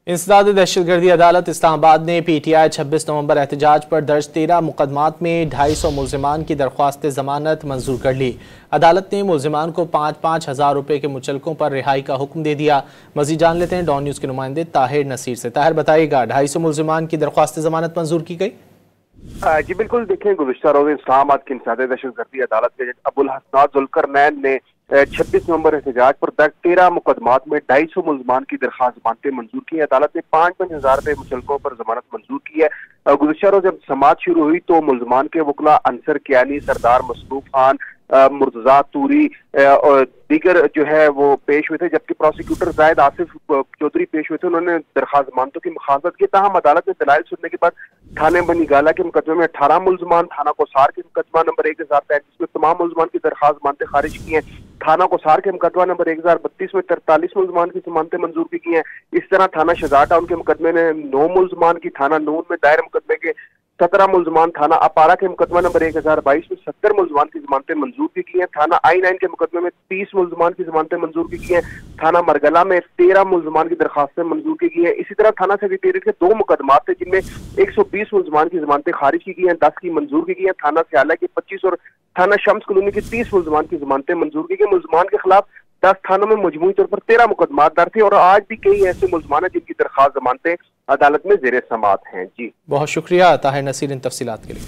इंसदाद दहशतगर्दी अदालत इस्लामाबाद ने PTI 26 नवंबर एहतजाज पर दर्ज 13 मुकदमात में 250 मुलजिमान की दरख्वास्त जमानत मंजूर कर ली। अदालत ने मुलजिमान को 5-5 हज़ार रुपये के मुचलकों पर रिहाई का हुक्म दे दिया। मजीद जान लेते हैं डॉन न्यूज़ के नुमाइंदे ताहिर नसीर से। ताहिर बताइएगा, 250 मुलजिमान की दरख्वास्त जमानत मंजूर की गई? जी बिल्कुल, देखें गुज़िश्ता रोज़ इस्लामाबाद की इंसदाद दहशतगर्दी अदालत के जज अबुल हसनात जुल्करनैन ने 26 नवंबर एहतजाज पर दर्ज 13 मुकदमात में 250 मुलजमान की दरख्वास्त जमानतें मंजूर की है। अदालत ने 5-5 हज़ार रुपये मुचलकों पर जमानत मंजूर की है। गुज़िश्ता रोज़ जब समाअत शुरू हुई तो मुलजमान के वकला अंसर कियानी, सरदार मसरूफ खान, मुर्तजा तूरी और दीगर जो है वो पेश हुए थे, जबकि प्रोसिक्यूटर जायद आसिफ चौधरी पेश हुए थे। उन्होंने दरख्वास्त जमानतों की मुखालफत की। ताहम अदालत ने दलाइल सुनने के बाद थाने बनी गाला के मुकदमे में 18 मुलजमान, थाना कोसार के मुकदमा नंबर 1035 में तमाम मुलजमान की दरख्वास्त जमानतें खारिज की हैं। थाना कोसार के मुकदमा नंबर 1032 में 43 मुलजमान की जमानतें मंजूर की हैं। इस तरह थाना शहजाद टाउन के मुकदमे में 9 मुलजमान की, थाना नून में दायर मुकदमे के 17 मुलजमान, थाना अपारा के मुकदमा नंबर 1022 में 70 मुलजमान की जमानतें मंजूर की हैं। थाना I9 के मुकदमे में 30 मुलजमान की जमानतें मंजूर की हैं। थाना मरगला में 13 मुलजमान की दरखास्तें मंजूर की गई हैं। इसी तरह थाना सेक्रेटेरिएट के 2 मुकदमात थे जिनमें 120 मुलजमान की जमानतें खारिज की गई हैं, 10 की मंजूर की गई हैं। थाना सियाला की 25 और थाना शम्स कॉलोनी की 30 मुलजमान की जमानतें मंजूर की गई। मुलजमान के खिलाफ 10 थानों में मजमूई तौर पर 13 मुकदमात दर्ज थे और आज भी कई ऐसे मुलजमान हैं जिनकी दरखास्त जमानतें अदालत में जेर समाअत हैं। जी बहुत शुक्रिया ताहिर नसीर इन तफसीलात के लिए।